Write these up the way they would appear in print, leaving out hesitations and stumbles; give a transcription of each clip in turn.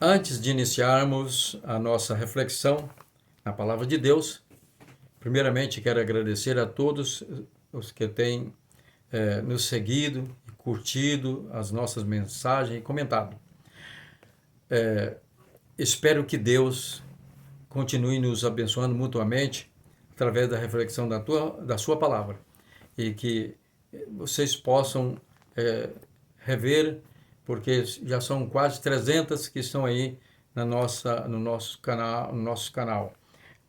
Antes de iniciarmos a nossa reflexão na Palavra de Deus, primeiramente quero agradecer a todos os que têm nos seguido, curtido as nossas mensagens e comentado. Espero que Deus continue nos abençoando mutuamente através da reflexão da sua palavra e que vocês possam rever, porque já são quase 300 que estão aí no nosso canal,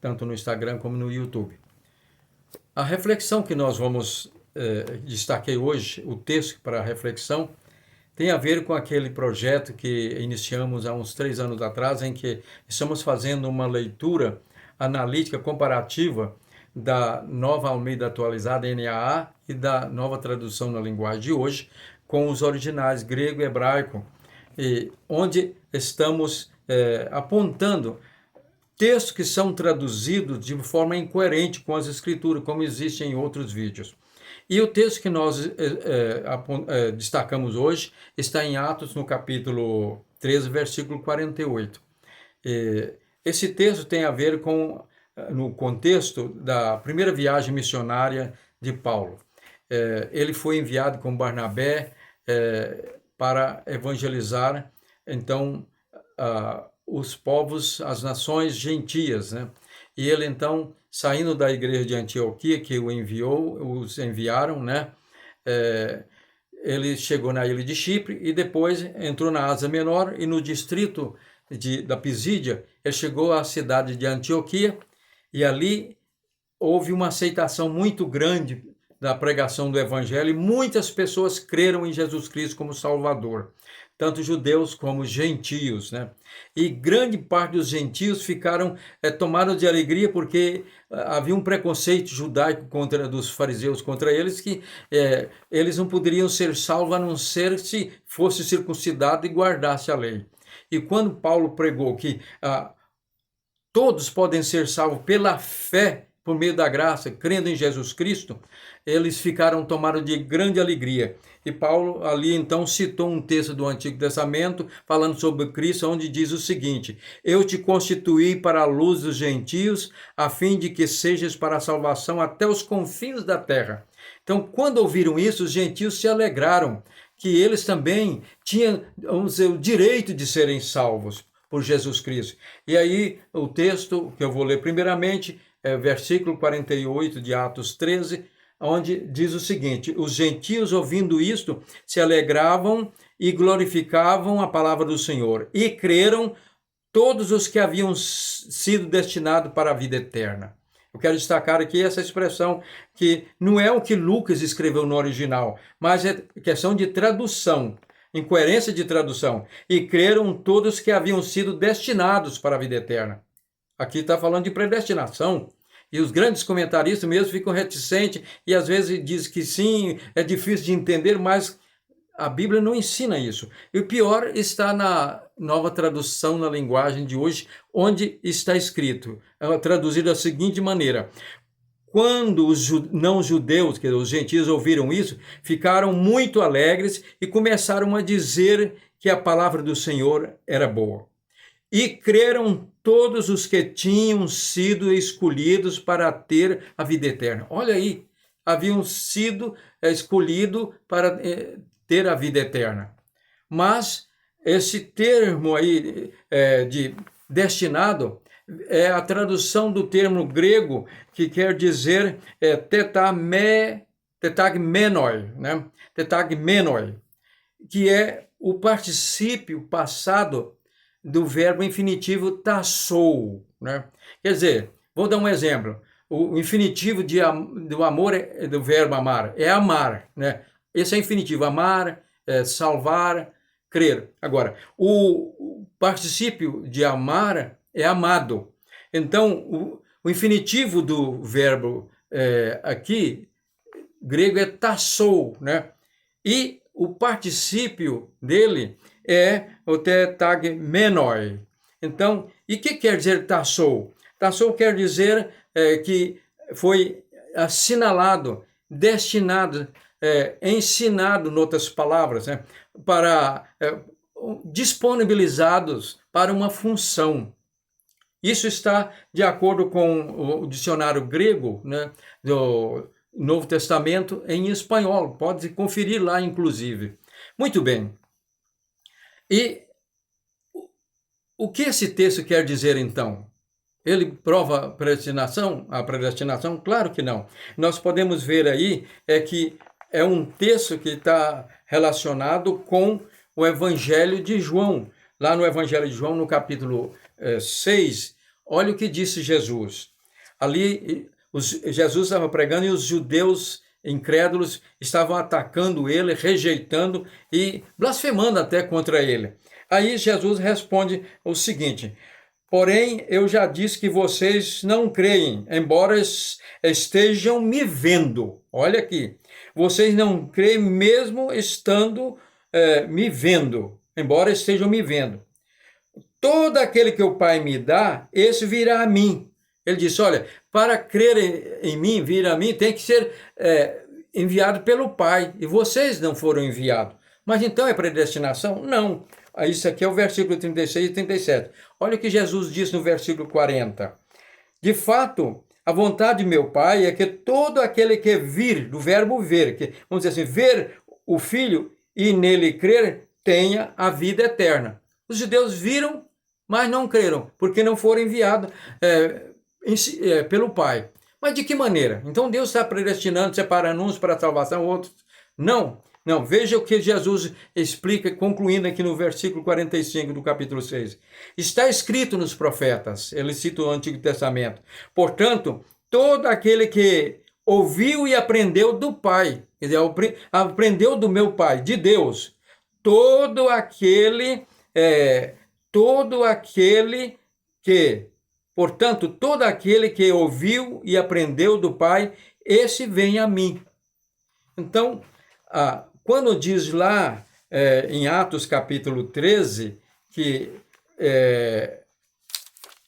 tanto no Instagram como no YouTube. A reflexão que nós vamos destaquei hoje, o texto para a reflexão, tem a ver com aquele projeto que iniciamos há uns 3 anos atrás, em que estamos fazendo uma leitura analítica comparativa da Nova Almeida Atualizada, NAA, e da Nova Tradução na Linguagem de hoje, com os originais grego e hebraico, onde estamos apontando textos que são traduzidos de forma incoerente com as escrituras, como existe em outros vídeos. E o texto que nós destacamos hoje está em Atos, no capítulo 13, versículo 48. Esse texto tem a ver no contexto da primeira viagem missionária de Paulo. Ele foi enviado com Barnabé para evangelizar, então, os povos, as nações gentias, né? E ele, então, saindo da igreja de Antioquia, que os enviaram, né? Ele chegou na ilha de Chipre e depois entrou na Ásia Menor e no distrito da Pisídia, ele chegou à cidade de Antioquia e ali houve uma aceitação muito grande da pregação do Evangelho e muitas pessoas creram em Jesus Cristo como Salvador, tanto judeus como gentios, né? E grande parte dos gentios tomaram de alegria porque havia um preconceito judaico dos fariseus contra eles, que eles não poderiam ser salvos a não ser se fosse circuncidado e guardasse a lei. E quando Paulo pregou que todos podem ser salvos pela fé, por meio da graça, crendo em Jesus Cristo, eles tomaram de grande alegria. E Paulo ali então citou um texto do Antigo Testamento falando sobre Cristo, onde diz o seguinte: eu te constituí para a luz dos gentios, a fim de que sejas para a salvação até os confins da terra. Então, quando ouviram isso, os gentios se alegraram, que eles também tinham, vamos dizer, o direito de serem salvos por Jesus Cristo. E aí, o texto que eu vou ler primeiramente, versículo 48 de Atos 13, onde diz o seguinte: os gentios, ouvindo isto, se alegravam e glorificavam a palavra do Senhor, e creram todos os que haviam sido destinados para a vida eterna. Eu quero destacar aqui essa expressão, que não é o que Lucas escreveu no original, mas é questão de tradução, incoerência de tradução. E creram todos que haviam sido destinados para a vida eterna. Aqui está falando de predestinação. E os grandes comentaristas mesmo ficam reticentes e às vezes dizem que sim, é difícil de entender, mas a Bíblia não ensina isso. E o pior está na Nova Tradução na Linguagem de hoje, onde está escrito, traduzido da seguinte maneira: quando os não-judeus, que os gentios, ouviram isso, ficaram muito alegres e começaram a dizer que a palavra do Senhor era boa. E creram todos os que tinham sido escolhidos para ter a vida eterna. Olha aí, haviam sido escolhidos para ter a vida eterna. Mas esse termo aí de destinado é a tradução do termo grego que quer dizer tetagmenoi, né? Tetagmenoi, que é o particípio passado do verbo infinitivo tassou, né? Quer dizer, vou dar um exemplo. O infinitivo do amor, do verbo amar, é amar, né? Esse é infinitivo, amar, salvar, crer. Agora, o particípio de amar é amado. Então, o infinitivo do verbo aqui, grego, é tassou, né? E o particípio dele é o tetagmenoi. Então, e o que quer dizer tassou? Tassou quer dizer que foi assinalado, destinado, ensinado, em outras palavras, né, para disponibilizados para uma função. Isso está de acordo com o dicionário grego, né, do Novo Testamento em espanhol. Pode conferir lá, inclusive. Muito bem. E o que esse texto quer dizer, então? Ele prova a predestinação? Claro que não. Nós podemos ver aí que é um texto que está relacionado com o Evangelho de João. Lá no Evangelho de João, no capítulo 6, olha o que disse Jesus. Ali, Jesus estava pregando e os judeus incrédulos estavam atacando ele, rejeitando e blasfemando até contra ele. Aí Jesus responde o seguinte: porém, eu já disse que vocês não creem, embora estejam me vendo. Olha aqui, vocês não creem mesmo estando me vendo, embora estejam me vendo. Todo aquele que o Pai me dá, esse virá a mim. Ele disse, olha, para crer em mim, vir a mim, tem que ser enviado pelo Pai. E vocês não foram enviados. Mas então é predestinação? Não. Isso aqui é o versículo 36 e 37. Olha o que Jesus disse no versículo 40. De fato, a vontade de meu Pai é que todo aquele que vir, do verbo ver, que, vamos dizer assim, ver o Filho e nele crer, tenha a vida eterna. Os judeus viram, mas não creram, porque não foram enviados pelo Pai. Mas de que maneira? Então Deus está predestinando, separando uns para a salvação, outros não. Não, veja o que Jesus explica, concluindo aqui no versículo 45 do capítulo 6. Está escrito nos profetas, ele cita o Antigo Testamento. Portanto, todo aquele que ouviu e aprendeu do Pai, quer dizer, aprendeu do meu Pai, de Deus, todo aquele que ouviu e aprendeu do Pai, esse vem a mim. Então, quando diz lá em Atos capítulo 13, que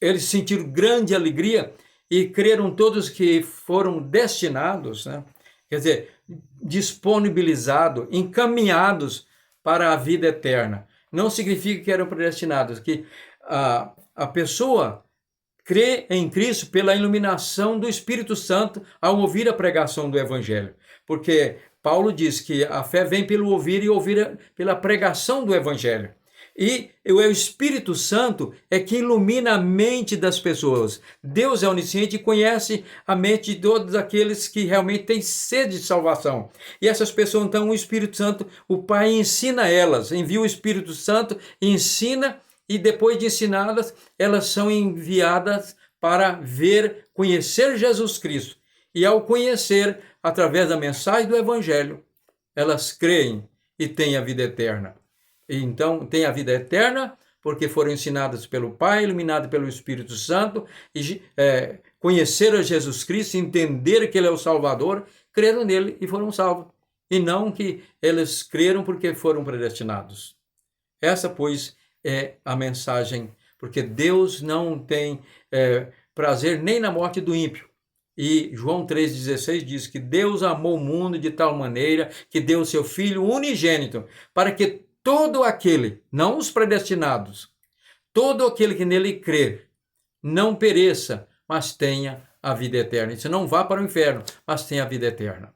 eles sentiram grande alegria e creram todos que foram destinados, né? Quer dizer, disponibilizados, encaminhados para a vida eterna. Não significa que eram predestinados, que a pessoa crê em Cristo pela iluminação do Espírito Santo ao ouvir a pregação do Evangelho. Porque Paulo diz que a fé vem pelo ouvir e ouvir pela pregação do Evangelho. E o Espírito Santo é que ilumina a mente das pessoas. Deus é onisciente e conhece a mente de todos aqueles que realmente têm sede de salvação. E essas pessoas, então, o Espírito Santo, o Pai ensina elas, envia o Espírito Santo, ensina, e depois de ensinadas, elas são enviadas para conhecer Jesus Cristo. E ao conhecer, através da mensagem do Evangelho, elas creem e têm a vida eterna. E então, têm a vida eterna porque foram ensinadas pelo Pai, iluminadas pelo Espírito Santo, e conheceram Jesus Cristo, entenderam que Ele é o Salvador, creram nele e foram salvos. E não que eles creram porque foram predestinados. Essa, pois, é a mensagem, porque Deus não tem prazer nem na morte do ímpio. E João 3,16 diz que Deus amou o mundo de tal maneira que deu o seu Filho unigênito, para que todo aquele, não os predestinados, todo aquele que nele crer, não pereça, mas tenha a vida eterna. Isso não vá para o inferno, mas tenha a vida eterna.